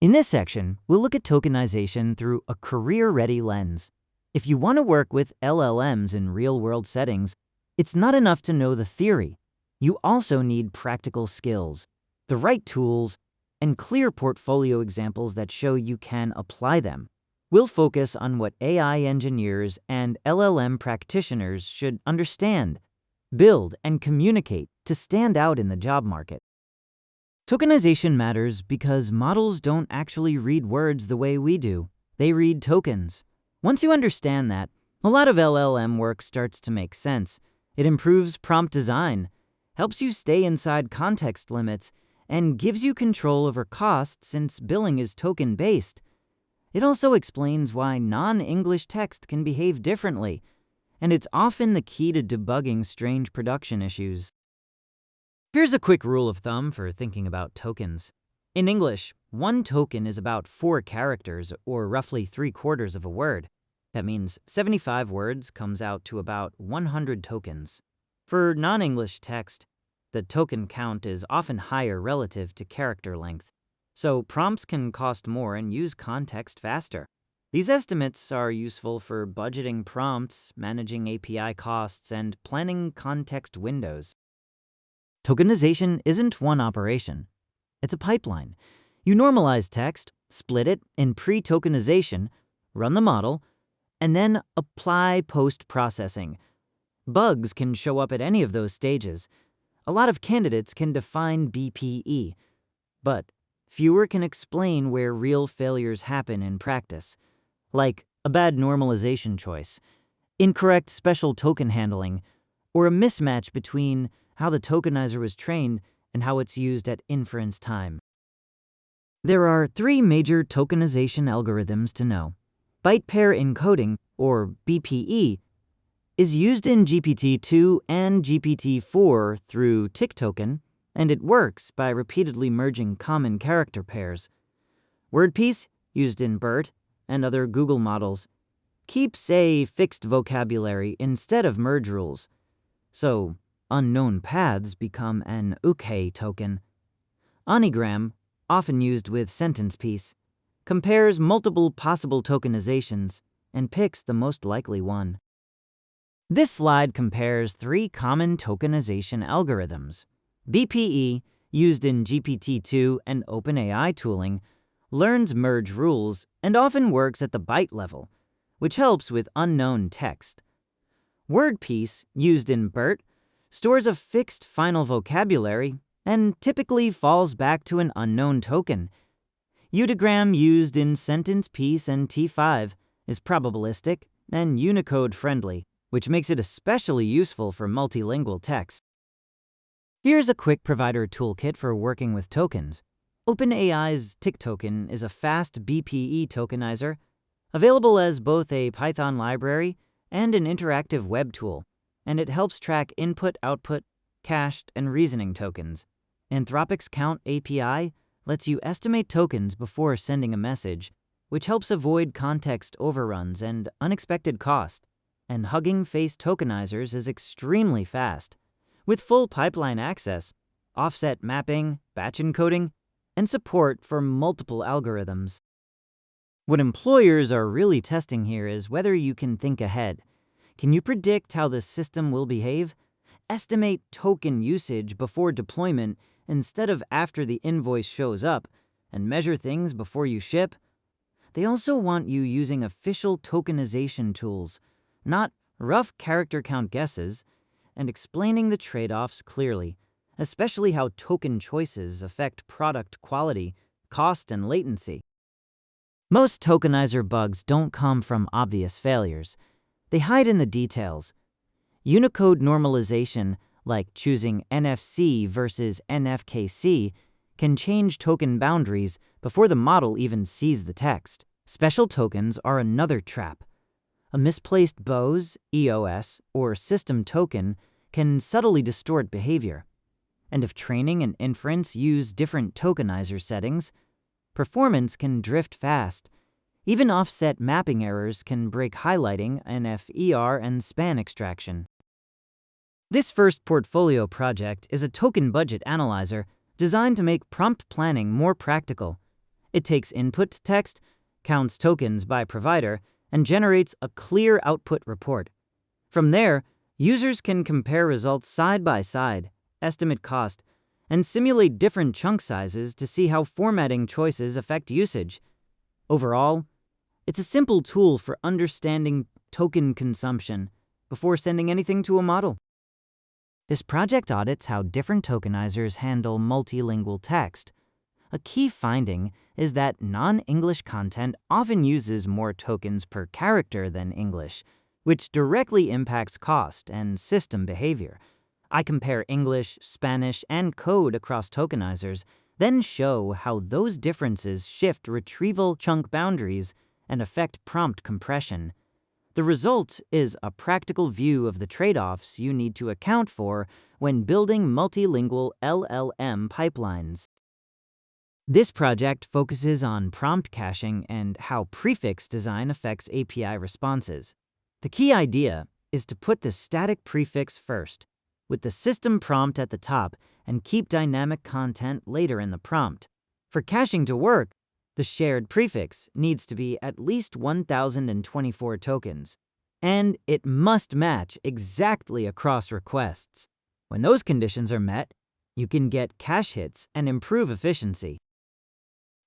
In this section, we'll look at tokenization through a career-ready lens. If you want to work with LLMs in real-world settings, it's not enough to know the theory. You also need practical skills, the right tools, and clear portfolio examples that show you can apply them. We'll focus on what AI engineers and LLM practitioners should understand, build, and communicate to stand out in the job market. Tokenization matters because models don't actually read words the way we do. They read tokens. Once you understand that, a lot of LLM work starts to make sense. It improves prompt design, helps you stay inside context limits, and gives you control over cost since billing is token-based. It also explains why non-English text can behave differently, and it's often the key to debugging strange production issues. Here's a quick rule of thumb for thinking about tokens. In English, one token is about 4 characters, or roughly 3/4 of a word. That means 75 words comes out to about 100 tokens. For non-English text, the token count is often higher relative to character length, so prompts can cost more and use context faster. These estimates are useful for budgeting prompts, managing API costs, and planning context windows. Tokenization isn't one operation. It's a pipeline. You normalize text, split it in pre-tokenization, run the model, and then apply post-processing. Bugs can show up at any of those stages. A lot of candidates can define BPE, but fewer can explain where real failures happen in practice, like a bad normalization choice, incorrect special token handling, or a mismatch between how the tokenizer was trained and how it's used at inference time. There are 3 major tokenization algorithms to know. Byte pair encoding, or BPE, is used in GPT-2 and GPT-4 through tick token, and it works by repeatedly merging common character pairs. WordPiece, used in BERT and other Google models, keeps a fixed vocabulary instead of merge rules, so unknown paths become an UK token. Onigram, often used with sentence piece, compares multiple possible tokenizations and picks the most likely one. This slide compares 3 common tokenization algorithms. BPE, used in GPT-2 and OpenAI tooling, learns merge rules and often works at the byte level, which helps with unknown text. WordPiece, used in BERT, stores a fixed final vocabulary and typically falls back to an unknown token. Udigram, used in sentence piece and T5, is probabilistic and Unicode friendly, which makes it especially useful for multilingual text. Here's a quick provider toolkit for working with tokens. OpenAI's tick token is a fast BPE tokenizer, available as both a Python library and an interactive web tool, and it helps track input, output, cached, and reasoning tokens. Anthropic's Count API lets you estimate tokens before sending a message, which helps avoid context overruns and unexpected cost. And Hugging Face Tokenizers is extremely fast, with full pipeline access, offset mapping, batch encoding, and support for multiple algorithms. What employers are really testing here is whether you can think ahead. Can you predict how the system will behave? Estimate token usage before deployment instead of after the invoice shows up, and measure things before you ship? They also want you using official tokenization tools, not rough character count guesses, and explaining the trade-offs clearly, especially how token choices affect product quality, cost, and latency. Most tokenizer bugs don't come from obvious failures. They hide in the details. Unicode normalization, like choosing NFC versus NFKC, can change token boundaries before the model even sees the text. Special tokens are another trap. A misplaced BOS, EOS, or system token can subtly distort behavior. And if training and inference use different tokenizer settings, performance can drift fast. Even offset mapping errors can break highlighting, NFER, and span extraction. This first portfolio project is a token budget analyzer designed to make prompt planning more practical. It takes input text, counts tokens by provider, and generates a clear output report. From there, users can compare results side by side, estimate cost, and simulate different chunk sizes to see how formatting choices affect usage. Overall, it's a simple tool for understanding token consumption before sending anything to a model. This project audits how different tokenizers handle multilingual text. A key finding is that non-English content often uses more tokens per character than English, which directly impacts cost and system behavior. I compare English, Spanish, and code across tokenizers, then show how those differences shift retrieval chunk boundaries and affect prompt compression. The result is a practical view of the trade-offs you need to account for when building multilingual LLM pipelines. This project focuses on prompt caching and how prefix design affects API responses. The key idea is to put the static prefix first, with the system prompt at the top, and keep dynamic content later in the prompt. For caching to work, the shared prefix needs to be at least 1024 tokens, and it must match exactly across requests. When those conditions are met, you can get cache hits and improve efficiency.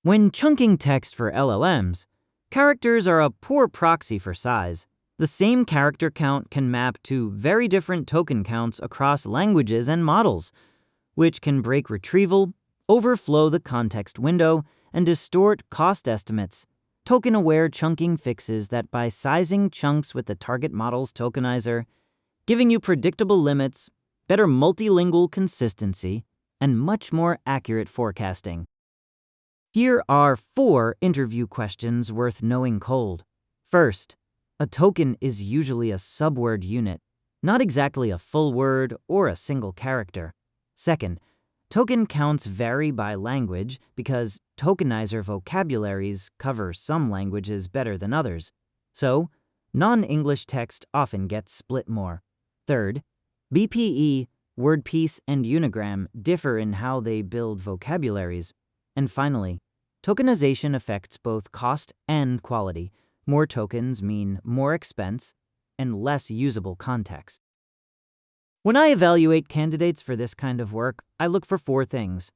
When chunking text for LLMs, characters are a poor proxy for size. The same character count can map to very different token counts across languages and models, which can break retrieval, overflow the context window, and distort cost estimates. Token-aware chunking fixes that by sizing chunks with the target model's tokenizer, giving you predictable limits, better multilingual consistency, and much more accurate forecasting. Here are 4 interview questions worth knowing cold. First, a token is usually a subword unit, not exactly a full word or a single character. Second, token counts vary by language because tokenizer vocabularies cover some languages better than others, so non-English text often gets split more. Third, BPE, wordpiece, and unigram differ in how they build vocabularies. And finally, tokenization affects both cost and quality. More tokens mean more expense and less usable context. When I evaluate candidates for this kind of work, I look for 4 things.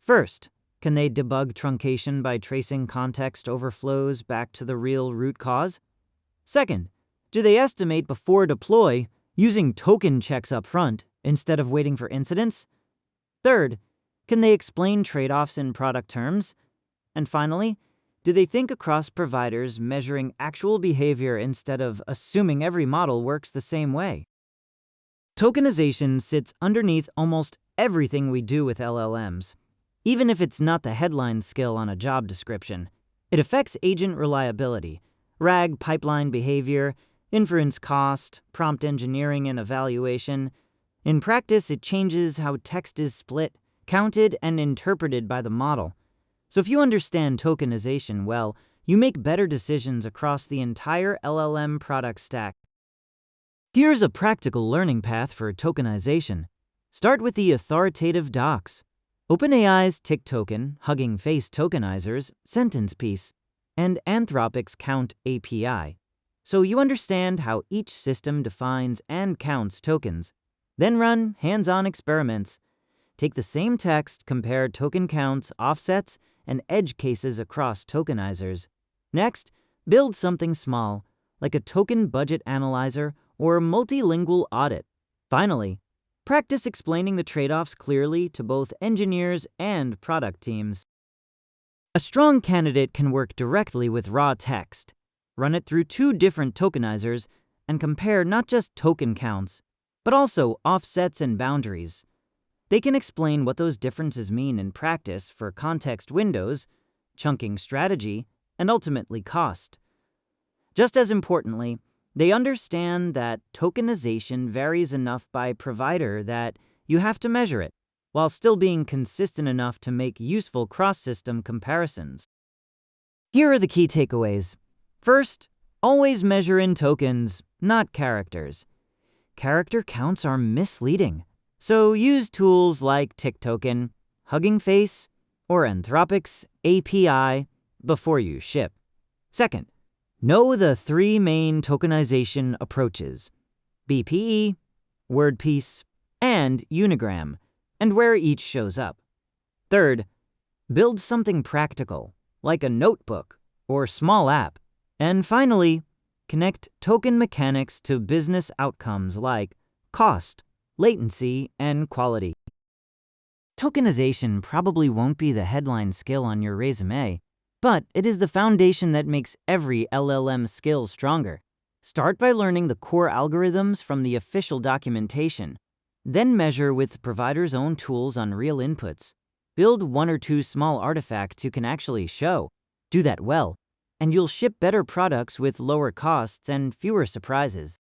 First, can they debug truncation by tracing context overflows back to the real root cause? Second, do they estimate before deploy using token checks up front instead of waiting for incidents? Third, can they explain trade-offs in product terms? And finally, do they think across providers measuring actual behavior instead of assuming every model works the same way? Tokenization sits underneath almost everything we do with LLMs. Even if it's not the headline skill on a job description, it affects agent reliability, RAG pipeline behavior, inference cost, prompt engineering and evaluation. In practice, it changes how text is split, counted, and interpreted by the model. So if you understand tokenization well, you make better decisions across the entire LLM product stack. Here's a practical learning path for tokenization. Start with the authoritative docs. OpenAI's tick token, Hugging Face tokenizers, sentence piece, and Anthropic's count API. So you understand how each system defines and counts tokens. Then run hands-on experiments. Take the same text, compare token counts, offsets, and edge cases across tokenizers. Next, build something small, like a token budget analyzer or a multilingual audit. Finally, practice explaining the trade-offs clearly to both engineers and product teams. A strong candidate can work directly with raw text, run it through 2 different tokenizers, and compare not just token counts, but also offsets and boundaries. They can explain what those differences mean in practice for context windows, chunking strategy, and ultimately cost. Just as importantly, they understand that tokenization varies enough by provider that you have to measure it, while still being consistent enough to make useful cross-system comparisons. Here are the key takeaways. First, always measure in tokens, not characters. Character counts are misleading. So use tools like tick token, Hugging Face, or Anthropic's API before you ship. Second, know the three main tokenization approaches: BPE, WordPiece, and Unigram, and where each shows up. Third, build something practical, like a notebook or small app. And finally, connect token mechanics to business outcomes like cost, latency, and quality. Tokenization probably won't be the headline skill on your resume, but it is the foundation that makes every LLM skill stronger. Start by learning the core algorithms from the official documentation, then measure with providers' own tools on real inputs. Build one or two small artifacts you can actually show. Do that well, and you'll ship better products with lower costs and fewer surprises.